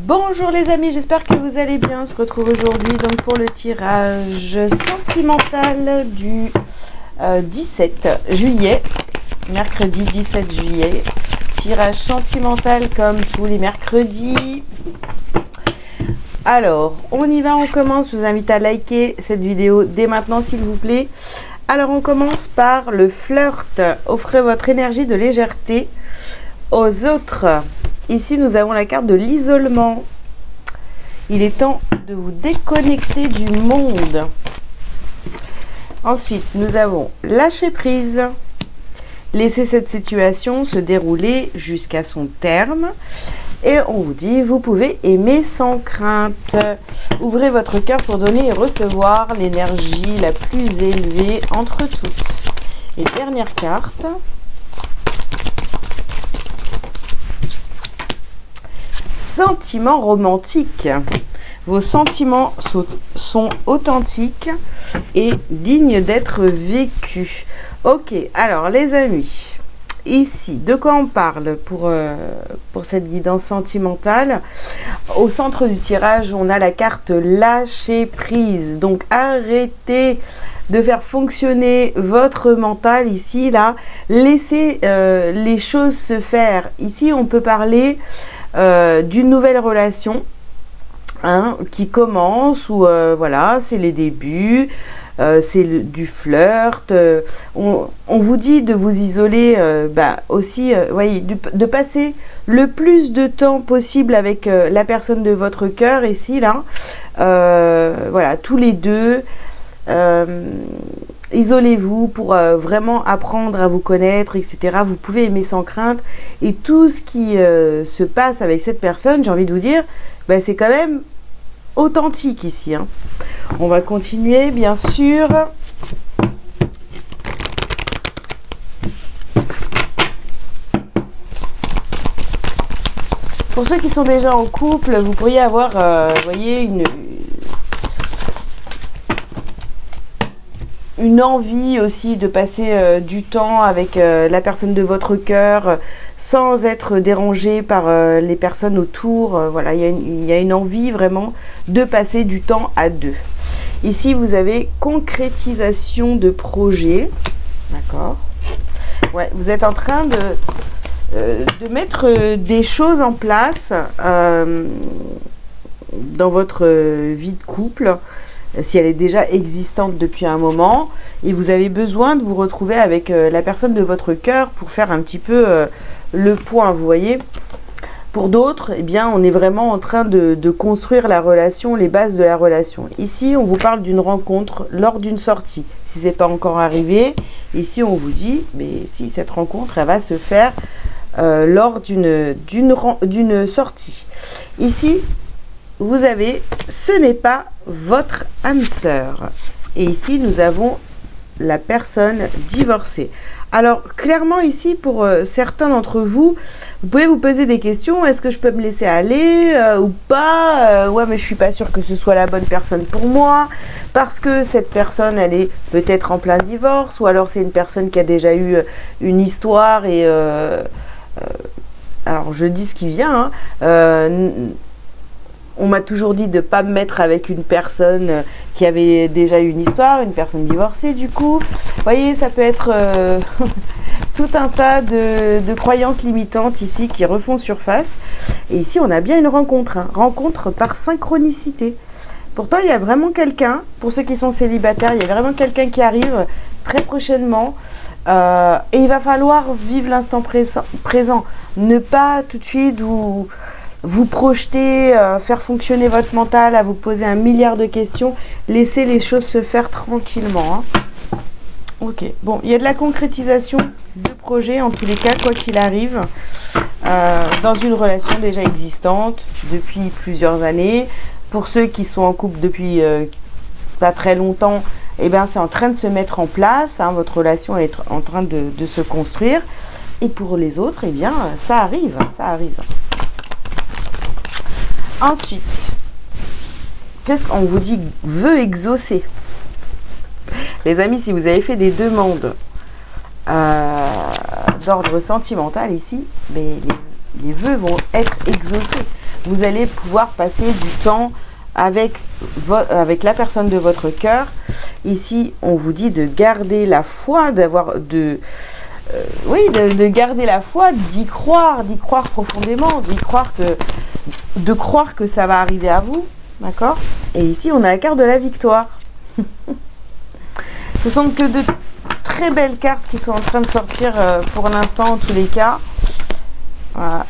Bonjour les amis, j'espère que vous allez bien. On se retrouve aujourd'hui donc pour le tirage sentimental du 17 juillet, mercredi 17 juillet. Tirage sentimental comme tous les mercredis. Alors, on y va, on commence. Je vous invite à liker cette vidéo dès maintenant s'il vous plaît. Alors, on commence par le flirt. Offrez votre énergie de légèreté aux autres. Ici, nous avons la carte de l'isolement. Il est temps de vous déconnecter du monde. Ensuite, nous avons lâcher prise. Laissez cette situation se dérouler jusqu'à son terme. Et on vous dit, vous pouvez aimer sans crainte. Ouvrez votre cœur pour donner et recevoir l'énergie la plus élevée entre toutes. Et dernière carte. Sentiments romantiques. Vos sentiments sont authentiques et dignes d'être vécus. Ok, alors les amis, ici, de quoi on parle pour cette guidance sentimentale? Au centre du tirage, on a la carte lâcher prise. Donc arrêtez de faire fonctionner votre mental ici, là. Laissez les choses se faire. Ici, on peut parler d'une nouvelle relation qui commence ou voilà, c'est les débuts, c'est du flirt. On vous dit de vous isoler aussi, voyez, de passer le plus de temps possible avec la personne de votre cœur ici, là. Voilà, tous les deux. Isolez-vous pour vraiment apprendre à vous connaître, etc. Vous pouvez aimer sans crainte. Et tout ce qui se passe avec cette personne, j'ai envie de vous dire, c'est quand même authentique ici. On va continuer, bien sûr. Pour ceux qui sont déjà en couple, vous pourriez avoir, vous voyez, une envie aussi de passer du temps avec la personne de votre cœur sans être dérangé par les personnes autour. Voilà, il y a une envie vraiment de passer du temps à deux. Ici, vous avez concrétisation de projet. D'accord. Ouais, vous êtes en train de mettre des choses en place dans votre vie de couple, si elle est déjà existante depuis un moment, et vous avez besoin de vous retrouver avec la personne de votre cœur pour faire un petit peu le point, vous voyez. Pour d'autres, eh bien, on est vraiment en train de construire la relation, les bases de la relation. Ici, on vous parle d'une rencontre lors d'une sortie. Si ce n'est pas encore arrivé, ici, on vous dit, mais si cette rencontre, elle va se faire lors d'une sortie. Ici, vous avez « ce n'est pas votre âme sœur ». Et ici, nous avons la personne divorcée. Alors, clairement, ici, pour certains d'entre vous, vous pouvez vous poser des questions. Est-ce que je peux me laisser aller ou pas ouais, mais je ne suis pas sûre que ce soit la bonne personne pour moi. Parce que cette personne, elle est peut-être en plein divorce. Ou alors, c'est une personne qui a déjà eu une histoire. Et alors, je dis ce qui vient. On m'a toujours dit de ne pas me mettre avec une personne qui avait déjà eu une histoire, une personne divorcée du coup. Vous voyez, ça peut être tout un tas de croyances limitantes ici qui refont surface. Et ici, on a bien une rencontre. Rencontre par synchronicité. Pourtant, il y a vraiment quelqu'un, pour ceux qui sont célibataires, il y a vraiment quelqu'un qui arrive très prochainement. Et il va falloir vivre l'instant présent. Ne pas tout de suite vous projeter, faire fonctionner votre mental, à vous poser 1 milliard de questions. Laissez les choses se faire tranquillement. Ok, bon, il y a de la concrétisation de projet, en tous les cas, quoi qu'il arrive, dans une relation déjà existante depuis plusieurs années. Pour ceux qui sont en couple depuis pas très longtemps, eh bien, c'est en train de se mettre en place. Votre relation est en train de se construire. Et pour les autres, eh bien, ça arrive, ça arrive. Ensuite, qu'est-ce qu'on vous dit? Vœux exaucés. Les amis, si vous avez fait des demandes d'ordre sentimental ici, mais les vœux vont être exaucés. vous allez pouvoir passer du temps avec la personne de votre cœur. Ici, on vous dit de garder la foi, de garder la foi, d'y croire profondément, de croire que ça va arriver à vous, d'accord? Et ici, on a la carte de la victoire. Ce sont que de très belles cartes qui sont en train de sortir pour l'instant, en tous les cas. Voilà.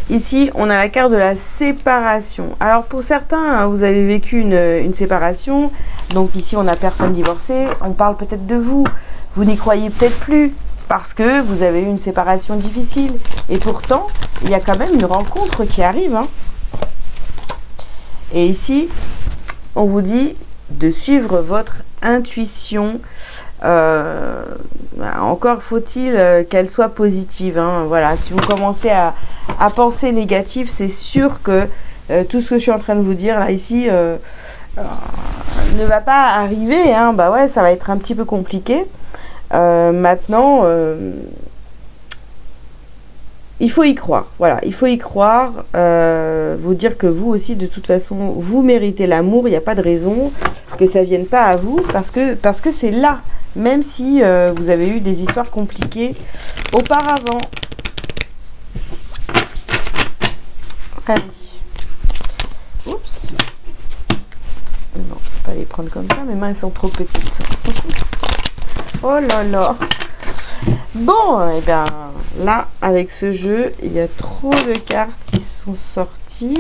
Ici, on a la carte de la séparation. Alors, pour certains, hein, vous avez vécu une séparation. Donc, ici, on a personne divorcée. On parle peut-être de vous. Vous n'y croyez peut-être plus parce que vous avez eu une séparation difficile. Et pourtant, il y a quand même une rencontre qui arrive. Hein. Et ici, on vous dit de suivre votre intuition. Encore faut-il qu'elle soit positive. Hein. Voilà, si vous commencez à penser négatif, c'est sûr que tout ce que je suis en train de vous dire là ici ne va pas arriver. Hein. Bah ouais, ça va être un petit peu compliqué. Maintenant, il faut y croire. Voilà, il faut y croire. Vous dire que vous aussi, de toute façon, vous méritez l'amour. Il n'y a pas de raison que ça vienne pas à vous parce que c'est là. Même si vous avez eu des histoires compliquées auparavant. Allez. Oups. Non, je ne peux pas les prendre comme ça. Mes mains, elles sont trop petites. Oh là là. Bon, et bien là, avec ce jeu, il y a trop de cartes qui sont sorties.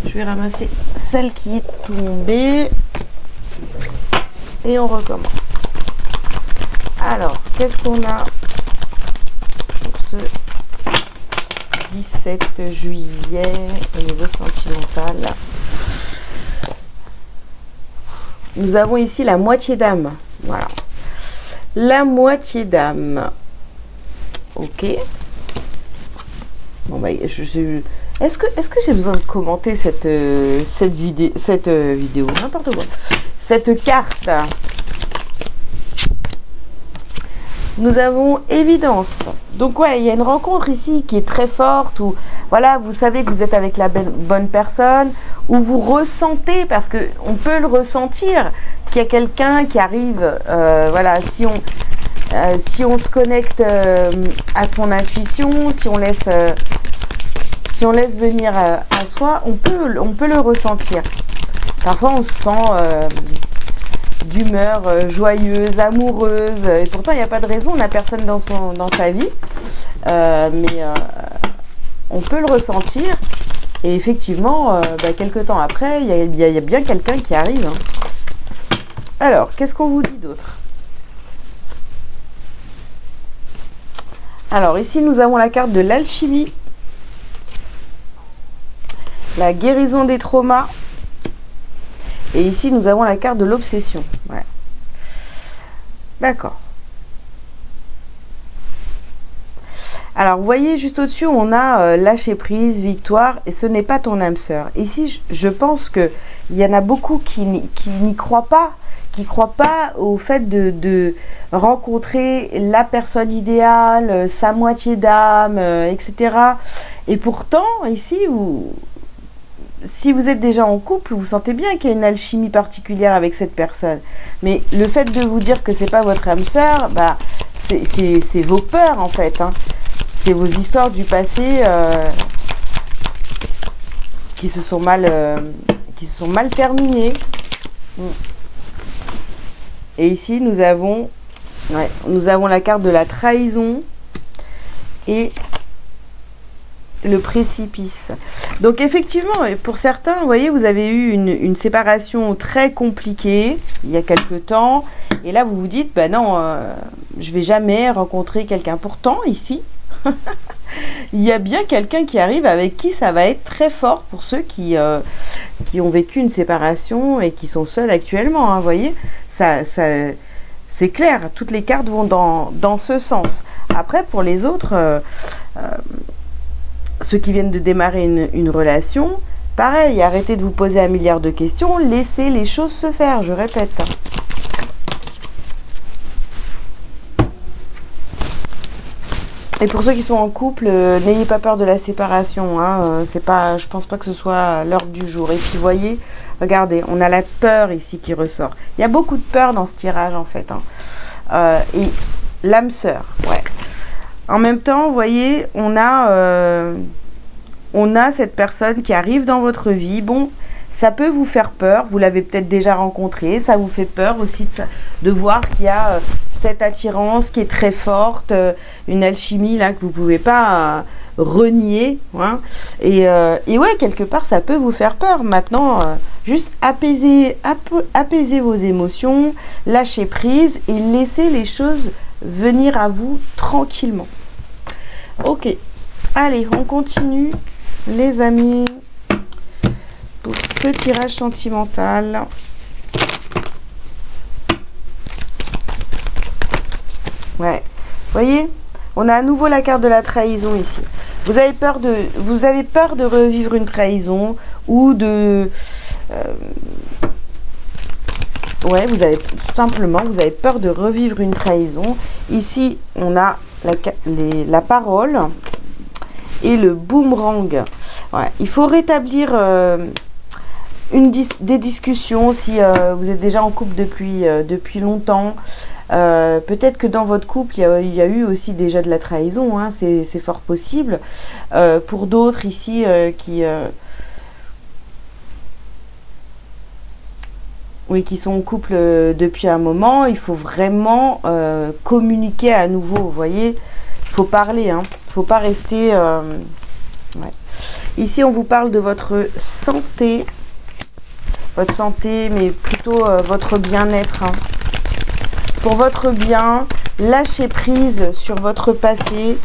Je vais ramasser celle qui est tombée. Et on recommence. Alors, qu'est-ce qu'on a pour ce 17 juillet au niveau sentimental? Nous avons ici la moitié d'âme. Voilà. La moitié d'âme. Ok. Bon, bah, est-ce que j'ai besoin de commenter cette vidéo? N'importe quoi. Cette carte. Nous avons évidence. Donc ouais, il y a une rencontre ici qui est très forte où voilà, vous savez que vous êtes avec la bonne personne, où vous ressentez, parce que on peut le ressentir, qu'il y a quelqu'un qui arrive. Voilà, si on se connecte à son intuition, si on laisse venir à soi, on peut le ressentir. Parfois, on se sent d'humeur joyeuse, amoureuse, et pourtant il n'y a pas de raison, on n'a personne dans sa vie, mais on peut le ressentir, et effectivement, quelques temps après, il y a bien quelqu'un qui arrive. Hein. Alors, qu'est-ce qu'on vous dit d'autre? Alors, ici, nous avons la carte de l'alchimie, la guérison des traumas, et ici, nous avons la carte de l'obsession. Ouais. D'accord. Alors, vous voyez, juste au-dessus, on a lâcher prise, victoire, et ce n'est pas ton âme sœur. Ici, je pense qu'il y en a beaucoup qui n'y croient pas, au fait de rencontrer la personne idéale, sa moitié d'âme, etc. Et pourtant, ici, si vous êtes déjà en couple, vous sentez bien qu'il y a une alchimie particulière avec cette personne. Mais le fait de vous dire que c'est pas votre âme sœur, c'est vos peurs en fait. Hein. C'est vos histoires du passé qui se sont mal terminées. Et ici, nous avons la carte de la trahison et le précipice. Donc effectivement, pour certains, vous voyez, vous avez eu une séparation très compliquée il y a quelque temps, et là vous vous dites, bah non, je vais jamais rencontrer quelqu'un. Pourtant, ici, il y a bien quelqu'un qui arrive avec qui ça va être très fort pour ceux qui ont vécu une séparation et qui sont seuls actuellement. Hein, vous voyez, ça c'est clair, toutes les cartes vont dans ce sens. Après, pour les autres, ceux qui viennent de démarrer une relation, pareil, arrêtez de vous poser un milliard de questions, laissez les choses se faire, je répète. Et pour ceux qui sont en couple, n'ayez pas peur de la séparation. Hein, c'est pas, je pense pas que ce soit l'ordre du jour. Et puis, vous voyez, regardez, on a la peur ici qui ressort. Il y a beaucoup de peur dans ce tirage, en fait. Hein. Et l'âme sœur, ouais. En même temps, vous voyez, on a cette personne qui arrive dans votre vie. Bon, ça peut vous faire peur. Vous l'avez peut-être déjà rencontré. Ça vous fait peur aussi de voir qu'il y a cette attirance qui est très forte, une alchimie là que vous ne pouvez pas renier. Hein. Et ouais, quelque part, ça peut vous faire peur. Maintenant, juste apaiser vos émotions, lâcher prise et laisser les choses venir à vous tranquillement. Ok, allez, on continue, les amis, pour ce tirage sentimental. Ouais, vous voyez, on a à nouveau la carte de la trahison ici. Vous avez peur de revivre une trahison ou de... ouais, vous avez peur de revivre une trahison. Ici, on a la parole et le boomerang. Ouais, il faut rétablir des discussions si vous êtes déjà en couple depuis longtemps. Peut-être que dans votre couple, il y a eu aussi déjà de la trahison. Hein, c'est fort possible. Pour d'autres ici qui sont en couple depuis un moment, il faut vraiment communiquer à nouveau, vous voyez, il faut parler, hein, il ne faut pas rester... ouais. Ici, on vous parle de votre santé, mais plutôt votre bien-être. Hein. Pour votre bien, lâchez prise sur votre passé.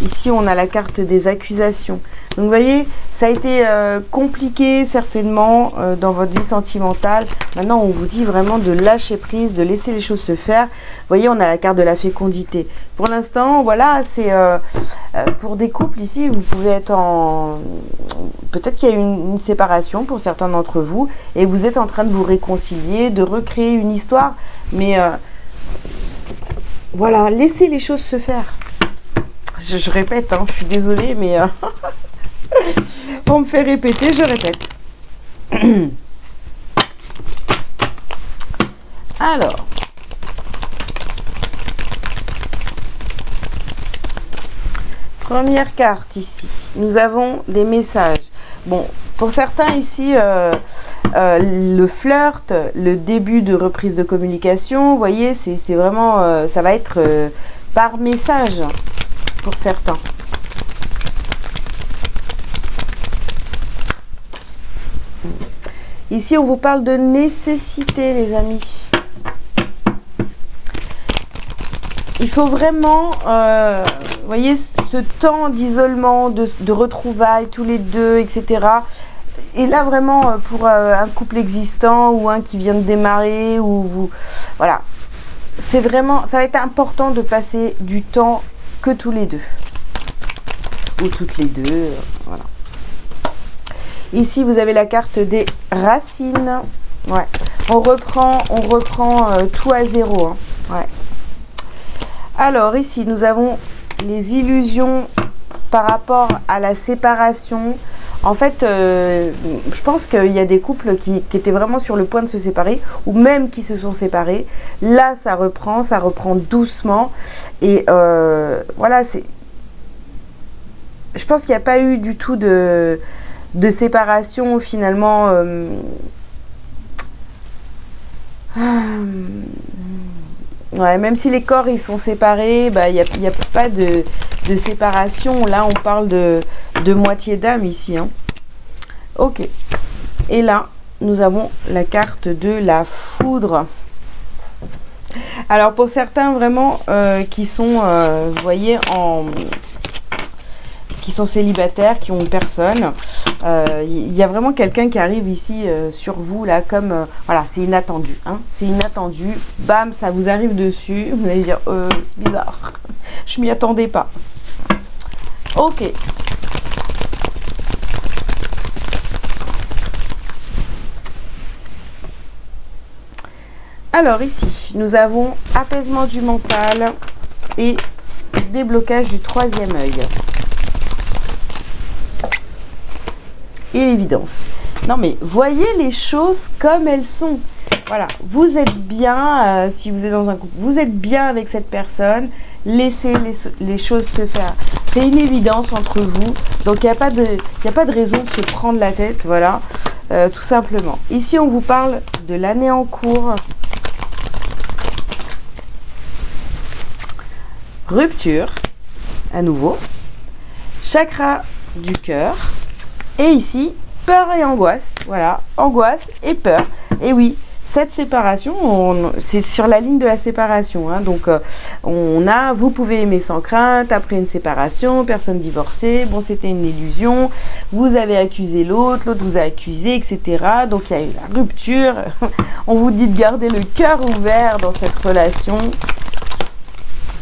Ici, on a la carte des accusations. Donc, vous voyez, ça a été compliqué certainement dans votre vie sentimentale. Maintenant, on vous dit vraiment de lâcher prise, de laisser les choses se faire. Vous voyez, on a la carte de la fécondité. Pour l'instant, voilà, c'est pour des couples ici, vous pouvez être en... Peut-être qu'il y a une séparation pour certains d'entre vous et vous êtes en train de vous réconcilier, de recréer une histoire. Mais voilà, laissez les choses se faire. Je répète, hein, je suis désolée, mais on me fait répéter, je répète. Alors, première carte ici, nous avons des messages. Bon, pour certains ici, le flirt, le début de reprise de communication, vous voyez, c'est vraiment, ça va être par message pour certains. Ici, on vous parle de nécessité, les amis. Il faut vraiment, vous voyez, ce temps d'isolement, de retrouvailles tous les deux, etc. Et là, vraiment, pour un couple existant ou un qui vient de démarrer, ou vous... Voilà. C'est vraiment... Ça va être important de passer du temps que tous les deux. Ou toutes les deux, voilà. Ici, vous avez la carte des racines. Ouais. On reprend tout à zéro. Hein. Ouais. Alors, ici, nous avons les illusions par rapport à la séparation. En fait, je pense qu'il y a des couples qui étaient vraiment sur le point de se séparer, ou même qui se sont séparés. Là, ça reprend doucement. Et voilà, je pense qu'il n'y a pas eu du tout de séparation, finalement. Ouais, même si les corps ils sont séparés, bah, il n'y a pas de séparation. Là, on parle de moitié d'âme ici. Hein. Ok. Et là, nous avons la carte de la foudre. Alors, pour certains, vraiment, qui sont, vous voyez, qui sont célibataires, qui ont personne, il y a vraiment quelqu'un qui arrive ici sur vous, là, comme... voilà, c'est inattendu. Hein, c'est inattendu. Bam, ça vous arrive dessus. Vous allez dire, c'est bizarre. Je m'y attendais pas. Ok. Alors ici, nous avons apaisement du mental et déblocage du troisième œil. Et l'évidence. Non mais voyez les choses comme elles sont. Voilà, vous êtes bien, si vous êtes dans un couple, vous êtes bien avec cette personne, laissez les choses se faire. C'est une évidence entre vous, donc il n'y a pas de raison de se prendre la tête, voilà, tout simplement. Ici, on vous parle de l'année en cours. Rupture, à nouveau. Chakra du cœur. Et ici, peur et angoisse. Voilà, angoisse et peur. Et oui, cette séparation, c'est sur la ligne de la séparation. Hein, donc, vous pouvez aimer sans crainte, après une séparation, personne divorcée, bon, c'était une illusion, vous avez accusé l'autre, l'autre vous a accusé, etc. Donc, il y a eu la rupture. On vous dit de garder le cœur ouvert dans cette relation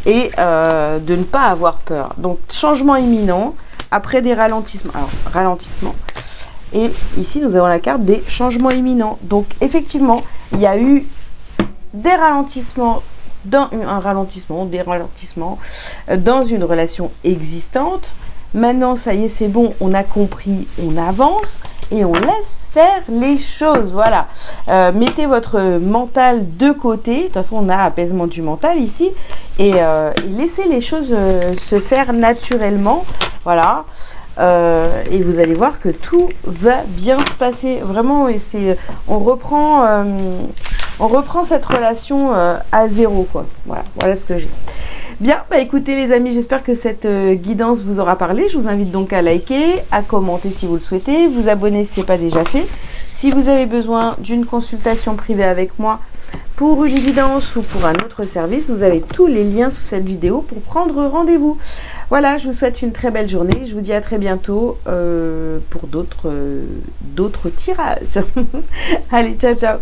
et de ne pas avoir peur. Donc, changement imminent, après des ralentissements. Alors, ralentissement. Et ici, nous avons la carte des changements imminents. Donc, effectivement, il y a eu des ralentissements, des ralentissements dans une relation existante. Maintenant, ça y est, c'est bon, on a compris, on avance et on laisse faire les choses. Voilà. Mettez votre mental de côté. De toute façon, on a apaisement du mental ici. Et laissez les choses se faire naturellement. Voilà. Et vous allez voir que tout va bien se passer. Vraiment, on reprend cette relation à zéro, quoi. Voilà ce que j'ai. Bien, bah écoutez les amis, j'espère que cette guidance vous aura parlé. Je vous invite donc à liker, à commenter si vous le souhaitez, vous abonner si ce n'est pas déjà fait. Si vous avez besoin d'une consultation privée avec moi pour une guidance ou pour un autre service, vous avez tous les liens sous cette vidéo pour prendre rendez-vous. Voilà, je vous souhaite une très belle journée. Je vous dis à très bientôt pour d'autres tirages. Allez, ciao, ciao.